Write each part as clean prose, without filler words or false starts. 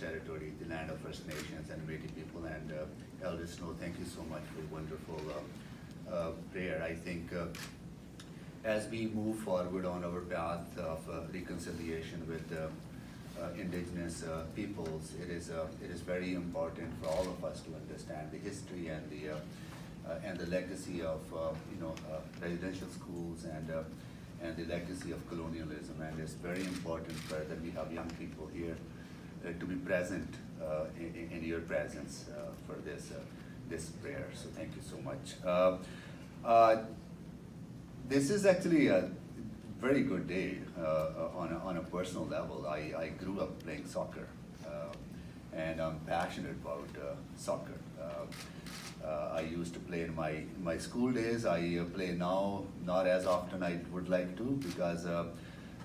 territory, the land of First Nations and Métis people. And Elder Snow, thank you so much for wonderful prayer. I think as we move forward on our path of reconciliation with indigenous peoples, it is very important for all of us to understand the history and the legacy of residential schools and the legacy of colonialism. And it's very important that we have young people here to be present in your presence for this prayer. So thank you so much. This is actually a very good day on a personal level. I grew up playing soccer, and I'm passionate about soccer. I used to play in my school days. I play now, not as often I would like to, because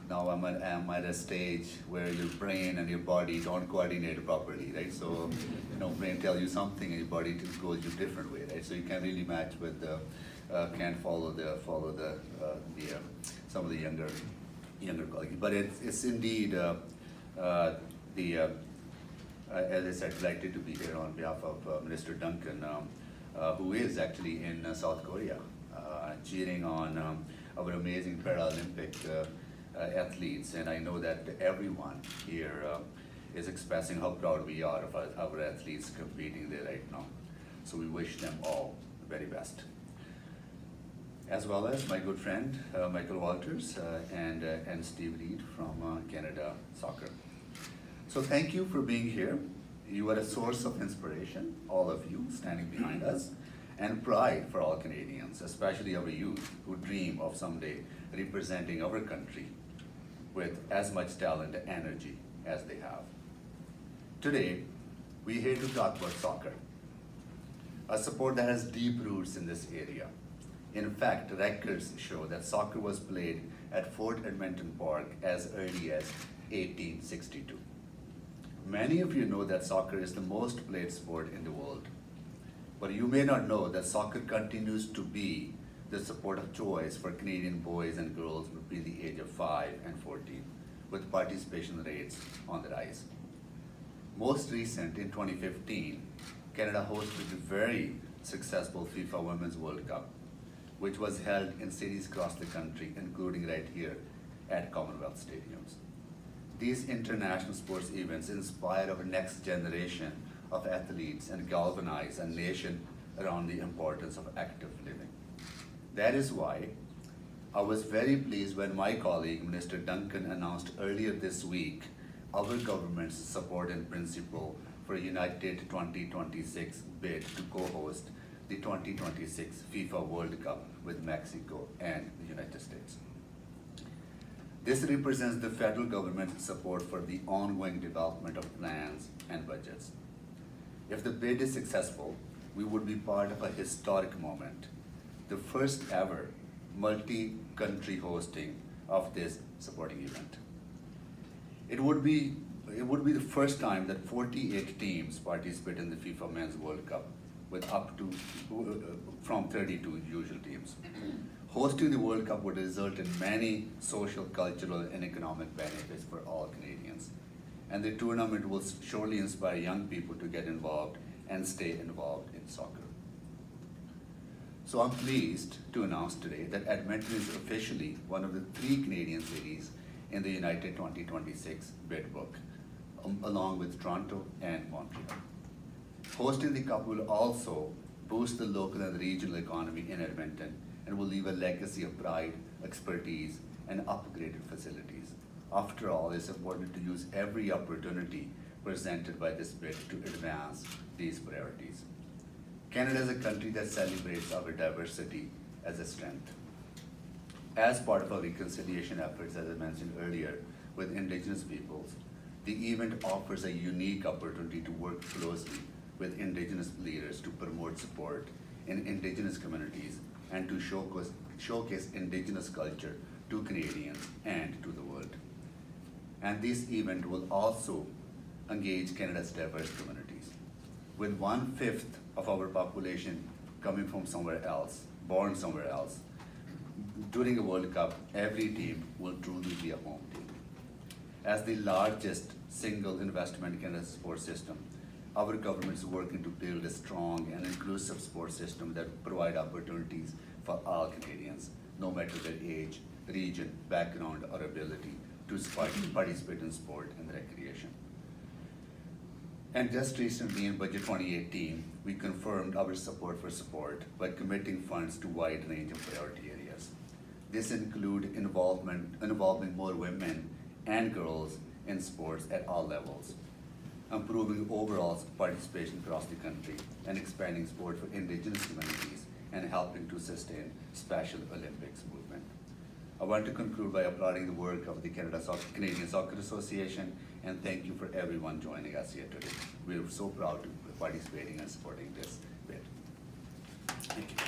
now I'm at a stage where your brain and your body don't coordinate properly, right? So, brain tells you something and your body goes a different way, right? So you can't really match with can't follow some of the younger colleagues. But it's indeed as I said, delighted to be here on behalf of Minister Duncan, who is actually in South Korea, cheering on our amazing Paralympic athletes. And I know that everyone here is expressing how proud we are of our athletes competing there right now. So we wish them all the very best. As well as my good friend Michael Walters and Steve Reed from Canada Soccer. So thank you for being here. You are a source of inspiration, all of you standing behind us, and pride for all Canadians, especially our youth who dream of someday representing our country with as much talent and energy as they have. Today, we're here to talk about soccer, a sport that has deep roots in this area. In fact, records show that soccer was played at Fort Edmonton Park as early as 1862. Many of you know that soccer is the most played sport in the world, but you may not know that soccer continues to be the sport of choice for Canadian boys and girls between the age of 5 and 14, with participation rates on the rise. Most recent, in 2015, Canada hosted the very successful FIFA Women's World Cup, which was held in cities across the country, including right here at Commonwealth Stadiums. These international sports events inspire our next generation of athletes and galvanize a nation around the importance of active living. That is why I was very pleased when my colleague, Minister Duncan, announced earlier this week our government's support in principle for a United 2026 bid to co-host the 2026 FIFA World Cup with Mexico and the United States. This represents the federal government's support for the ongoing development of plans and budgets. If the bid is successful, we would be part of a historic moment, the first ever multi-country hosting of this sporting event. It would be the first time that 48 teams participate in the FIFA Men's World Cup, with up to from 32 usual teams. Hosting the World Cup would result in many social, cultural, and economic benefits for all Canadians. And the tournament will surely inspire young people to get involved and stay involved in soccer. So I'm pleased to announce today that Edmonton is officially one of the 3 Canadian cities in the United 2026 bid book, along with Toronto and Montreal. Hosting the Cup will also boost the local and regional economy in Edmonton and will leave a legacy of pride, expertise, and upgraded facilities. After all, it's important to use every opportunity presented by this bid to advance these priorities. Canada is a country that celebrates our diversity as a strength. As part of our reconciliation efforts, as I mentioned earlier, with Indigenous peoples, the event offers a unique opportunity to work closely with Indigenous leaders to promote support in Indigenous communities and to showcase Indigenous culture to Canadians and to the world. And this event will also engage Canada's diverse communities. With 1/5 of our population coming from somewhere else, born somewhere else, during a World Cup, every team will truly be a home team. As the largest single investment in Canada's sports system, our government is working to build a strong and inclusive sports system that provide opportunities for all Canadians, no matter their age, region, background, or ability to participate in sport and recreation. And just recently in Budget 2018, we confirmed our support for sport by committing funds to a wide range of priority areas. This include involving more women and girls in sports at all levels, improving overall participation across the country, and expanding sport for Indigenous communities, and helping to sustain Special Olympics movement. I want to conclude by applauding the work of the Canadian Soccer Association, and thank you for everyone joining us here today. We are so proud to be participating and supporting this bid. Thank you.